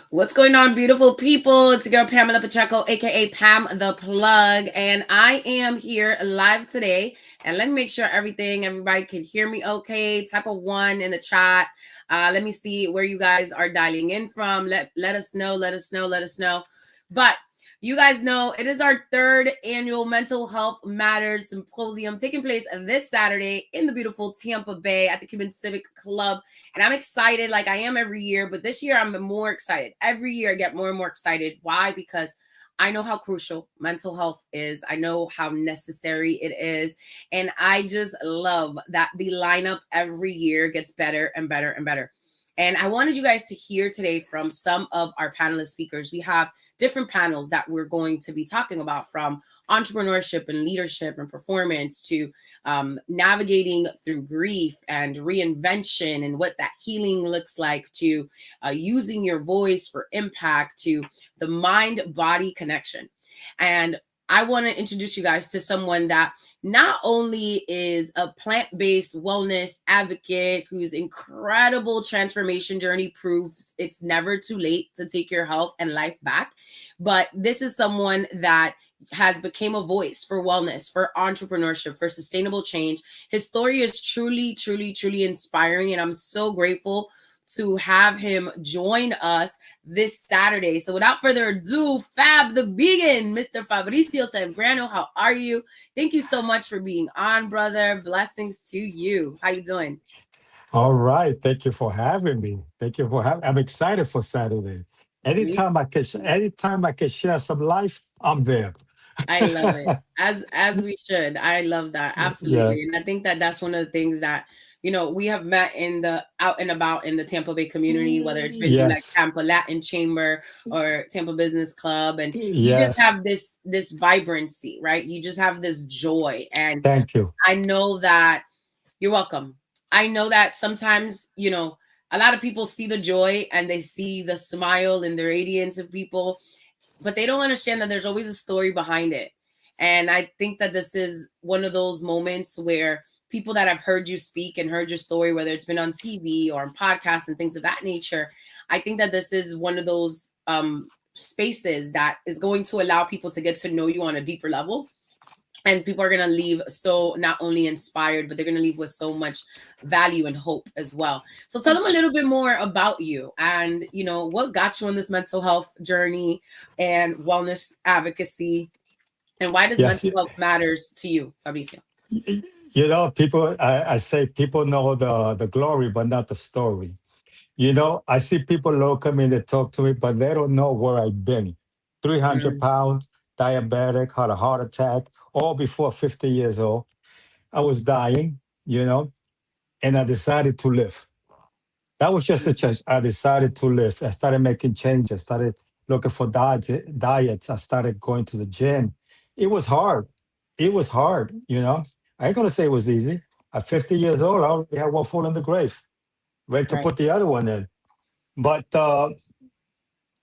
What's going on, beautiful people? It's your girl Pamela Pacheco, aka Pam the Plug, and I am here live today. And let me make sure everybody can hear me okay. Type a 1 in the chat. Let me see where you guys are dialing in from. Let us know. But you guys know it is our 3rd annual Mental Health Matters Symposium taking place this Saturday in the beautiful Tampa Bay at the Cuban Civic Club. And I'm excited like I am every year, but this year I'm more excited. Every year I get more and more excited. Why? Because I know how crucial mental health is. I know how necessary it is. And I just love that the lineup every year gets better and better and better. And I wanted you guys to hear today from some of our panelist speakers. We have different panels that we're going to be talking about, from entrepreneurship and leadership and performance to navigating through grief and reinvention and what that healing looks like, to using your voice for impact, to the mind-body connection. And I want to introduce you guys to someone that not only is a plant-based wellness advocate whose incredible transformation journey proves it's never too late to take your health and life back, but this is someone that has become a voice for wellness, for entrepreneurship, for sustainable change. His story is truly, truly, truly inspiring, and I'm so grateful to have him join us this Saturday. So without further ado, Fab the Vegan, Mr. Fabricio Zambrano, how are you? Thank you so much for being on, brother. Blessings to you. How you doing? All right. Thank you for having me. I'm excited for Saturday. Anytime I can share some life, I'm there. I love it. As we should. I love that. Yeah. Absolutely. And I think that that's one of the things that, we have met in the out and about in the Tampa Bay community, whether it's been through like Yes. Tampa Latin Chamber or Tampa Business Club. And you just Yes. have this vibrancy, right? You just have this joy. And Thank you. I know that you're welcome. I know that sometimes, a lot of people see the joy and they see the smile and the radiance of people, but they don't understand that there's always a story behind it. And I think that this is one of those moments where people that have heard you speak and heard your story, whether it's been on TV or on podcasts and things of that nature, I think that this is one of those spaces that is going to allow people to get to know you on a deeper level. And people are going to leave so not only inspired, but they're going to leave with so much value and hope as well. So tell them a little bit more about you and, what got you on this mental health journey and wellness advocacy, and why does Yes. mental health matters to you, Fabricio? People, I say people know the glory, but not the story. I see people look at me, they talk to me, but they don't know where I've been. 300 Mm, pounds, diabetic, had a heart attack, all before 50 years old. I was dying, and I decided to live. That was just a mm, change. I decided to live. I started making changes, started looking for diets. I started going to the gym. It was hard. It was hard. I ain't going to say it was easy. At 50 years old, I already had one foot in the grave, ready to right. put the other one in. But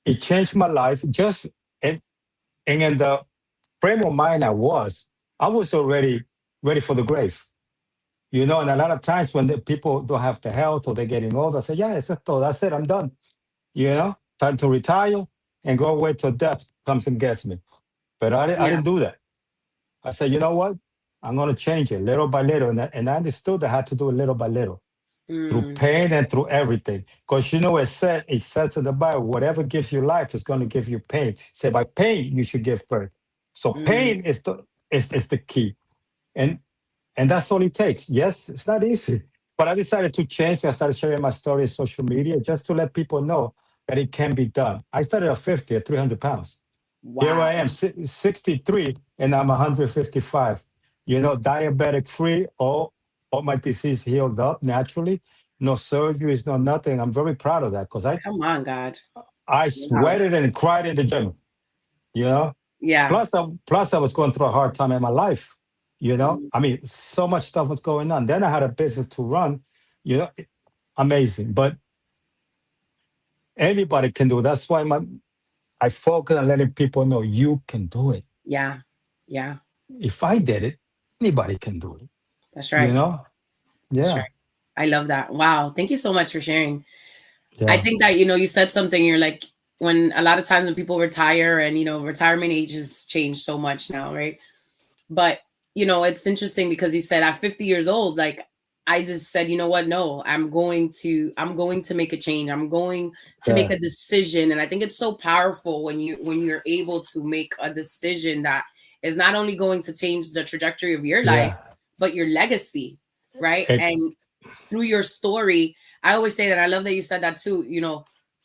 it changed my life. And in the frame of mind I was already ready for the grave. And a lot of times when the people don't have the health or they're getting old, I say, yeah, that's it, I'm done. Time to retire and go away till death comes and gets me. But I Yeah. didn't do that. I said, you know what? I'm going to change it little by little. And I understood I had to do it little by little through Mm, pain and through everything. Because it said in the Bible, whatever gives you life is going to give you pain. Say by pain, you should give birth. So mm, pain is the key. And and that's all it takes. Yes, it's not easy. But I decided to change. I started sharing my story on social media just to let people know that it can be done. I started at 50, at 300 pounds. Here I am, wow. 63, and I'm 155. Diabetic free, all my disease healed up naturally. No surgeries, no nothing. I'm very proud of that because I, Come on, God. I Wow. sweated and cried in the gym. You know, Yeah. plus I was going through a hard time in my life. Mm, I mean, so much stuff was going on. Then I had a business to run. Amazing. But anybody can do it. That's why I focus on letting people know you can do it. yeah. Yeah. If I did it, anybody can do it. That's You right. know? That's Yeah. right. I love that. Wow. Thank you so much for sharing. I Yeah. think that, you said something, you're like, when a lot of times when people retire, and retirement ages change so much now, right? But it's interesting because you said at 50 years old, like I just said, you know what? No, I'm going to make a change. I'm going to make Yeah, a decision. And I think it's so powerful when you're able to make a decision that is not only going to change the trajectory of your life, yeah. but your legacy, right? Ex- And through your story, I always say that, I love that you said that too.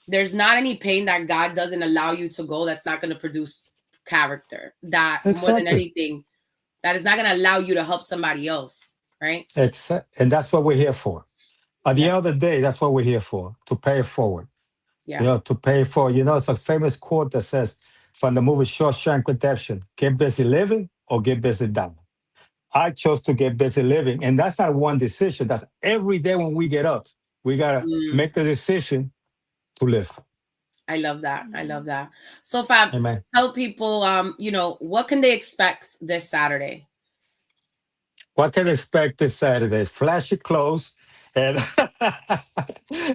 There's not any pain that God doesn't allow you to go that's not going to produce character. That more than exactly. anything, that is not going to allow you to help somebody else, right? And that's what we're here for. At the Yeah, end of the day, that's what we're here for, to pay it forward. yeah. To pay for, it's a famous quote that says from the movie Shawshank Redemption, get busy living or get busy dying. I chose to get busy living. And that's not one decision. That's every day when we get up, we got to Mm, make the decision to live. I love that. I love that. So Fab, Amen. tell people, what can they expect this Saturday? What can I expect this Saturday? Flashy clothes and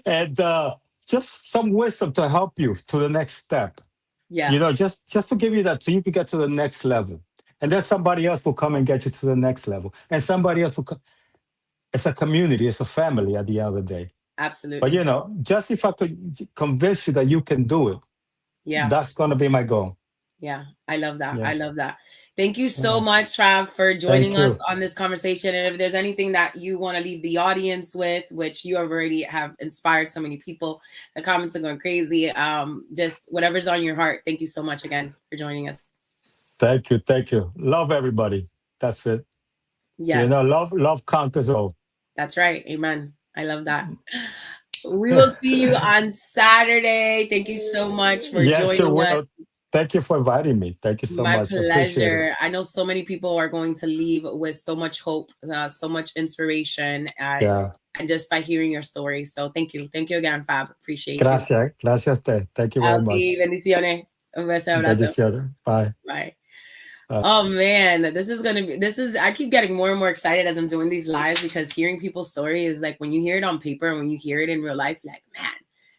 and just some wisdom to help you to the next step. Yeah, Just to give you that so you can get to the next level. And then somebody else will come and get you to the next level. And somebody else will it's a community, it's a family at the end of the day. But absolutely. just if I could convince you that you can do it, Yeah. that's gonna be my goal. Yeah, I love that. Yeah. I love that. Thank you so Amen. much, Trav, for joining Thank us you. on this conversation. And if there's anything that you want to leave the audience with, which you already have inspired so many people, the comments are going crazy. Just whatever's on your heart. Thank you so much again for joining us. Thank you. Thank you. Love everybody. That's it. Yes, Love conquers all. that's right. Amen. I love that. We will see you on Saturday. Thank you so much for Yes, you joining will. us. Thank you for inviting me. Thank you so My much. Appreciate it. pleasure. I know so many people are going to leave with so much hope, so much inspiration, Yeah. and just by hearing your story. So thank you. Thank you again, Fab. Appreciate you. Gracias. Gracias a usted. Thank you very Alti, much. bendiciones. Un beso, abrazo. Bendiciones. Bye. Bye. Bye. Oh man, I keep getting more and more excited as I'm doing these lives, because hearing people's story is like, when you hear it on paper and when you hear it in real life, like, man,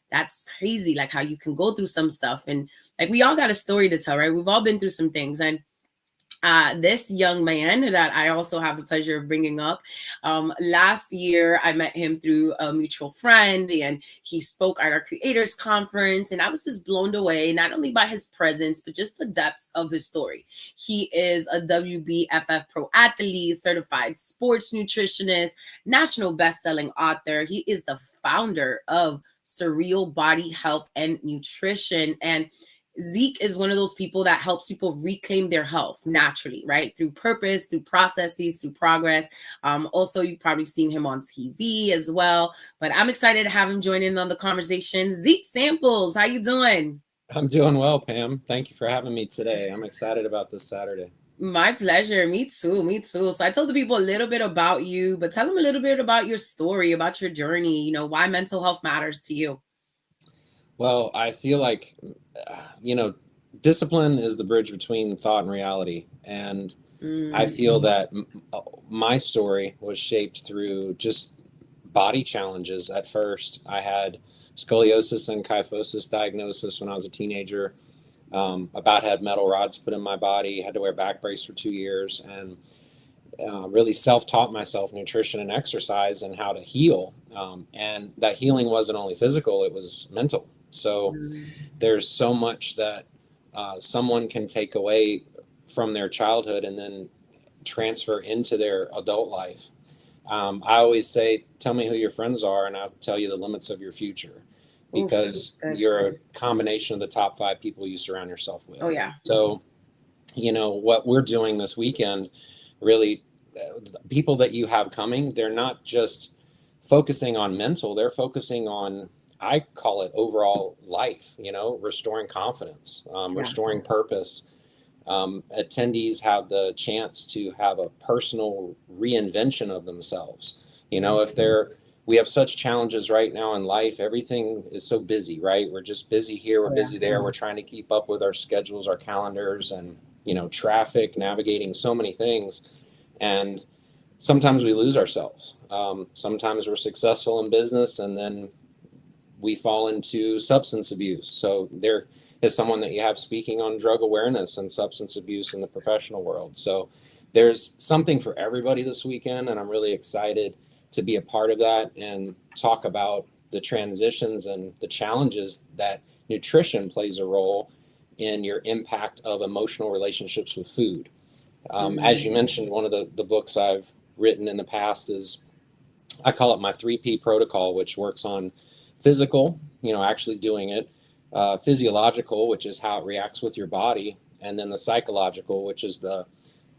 that's crazy. Like how you can go through some stuff, and like we all got a story to tell, right? We've all been through some things. And this young man that I also have the pleasure of bringing up, last year I met him through a mutual friend, and he spoke at our creators conference, and I was just blown away, not only by his presence, but just the depths of his story. He is a WBFF Pro athlete, certified sports nutritionist, national bestselling author. He is the founder of Surreal Body Health and Nutrition. And Zeke is one of those people that helps people reclaim their health naturally, right? Through purpose, through processes, through progress. Also, you've probably seen him on TV as well. But I'm excited to have him join in on the conversation. Zeke Samples, how you doing? I'm doing well, Pam. Thank you for having me today. I'm excited about this Saturday. My pleasure. Me too. Me too. So I told the people a little bit about you, but tell them a little bit about your story, about your journey, why mental health matters to you. Well, I feel like, discipline is the bridge between thought and reality. And I feel that my story was shaped through just body challenges at first. I had scoliosis and kyphosis diagnosis when I was a teenager. About had metal rods put in my body, had to wear back brace for 2 years, and really self-taught myself nutrition and exercise and how to heal. And that healing wasn't only physical, it was mental. So there's so much that someone can take away from their childhood and then transfer into their adult life. I always say, tell me who your friends are and I'll tell you the limits of your future, because you're a combination of the top 5 people you surround yourself with. Oh, yeah. So, what we're doing this weekend, really, the people that you have coming, they're not just focusing on mental, they're focusing on, I call it overall life, restoring confidence, restoring purpose. Attendees have the chance to have a personal reinvention of themselves. We have such challenges right now in life. Everything is so busy, right? We're just busy here. We're busy there. We're trying to keep up with our schedules, our calendars, and, traffic, navigating so many things. And sometimes we lose ourselves. Sometimes we're successful in business and then we fall into substance abuse. So there is someone that you have speaking on drug awareness and substance abuse in the professional world. So there's something for everybody this weekend, and I'm really excited to be a part of that and talk about the transitions and the challenges that nutrition plays a role in your impact of emotional relationships with food. As you mentioned, one of the books I've written in the past is, I call it my 3P protocol, which works on physical, actually doing it, physiological, which is how it reacts with your body, and then the psychological, which is the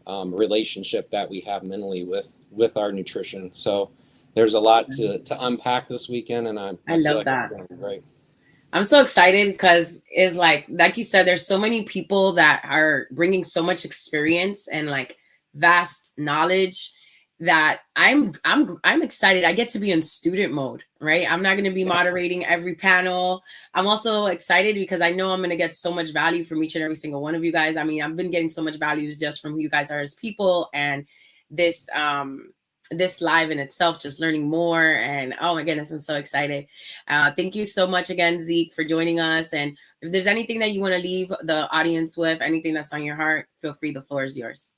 relationship that we have mentally with our nutrition. So there's a lot to unpack this weekend, and I feel love like that. it's going to be great. I'm so excited because it's like you said, there's so many people that are bringing so much experience and like vast knowledge that I'm excited. I get to be in student mode, right? I'm not going to be moderating every panel. I'm also excited because I know I'm going to get so much value from each and every single one of you guys. I mean, I've been getting so much value just from who you guys are as people, and this live in itself, just learning more. And oh my goodness, I'm so excited. Thank you so much again, Zeke, for joining us. And if there's anything that you want to leave the audience with, anything that's on your heart, feel free. The floor is yours.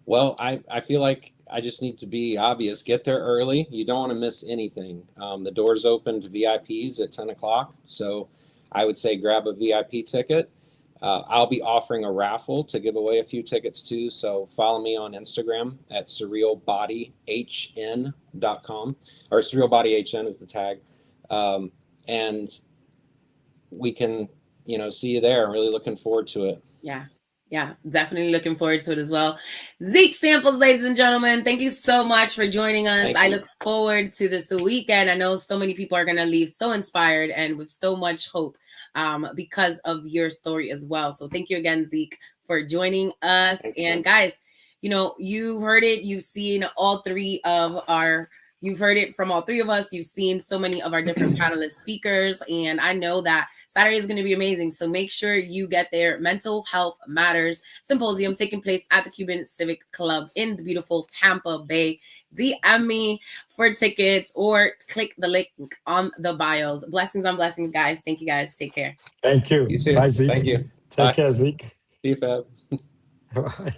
Well, I feel like I just need to be obvious. Get there early. You don't want to miss anything. The doors open to VIPs at 10 o'clock. So I would say grab a VIP ticket. I'll be offering a raffle to give away a few tickets too. So follow me on Instagram at surrealbodyhn.com, or surrealbodyhn is the tag. And we can, see you there. I'm really looking forward to it. Yeah, definitely looking forward to it as well. Zeke Samples, ladies and gentlemen, thank you so much for joining us. I look forward to this weekend. I know so many people are going to leave so inspired and with so much hope because of your story as well. So thank you again, Zeke, for joining us. And guys, you've heard it. You've seen you've heard it from all three of us. You've seen so many of our different panelist speakers. And I know that Saturday is going to be amazing. So make sure you get there. Mental Health Matters Symposium taking place at the Cuban Civic Club in the beautiful Tampa Bay. DM me for tickets or click the link on the bios. Blessings on blessings, guys. Thank you, guys. Take care. Thank you. You too. Bye, Zeke. Thank you. Take care, Zeke. See you, Fab. Bye.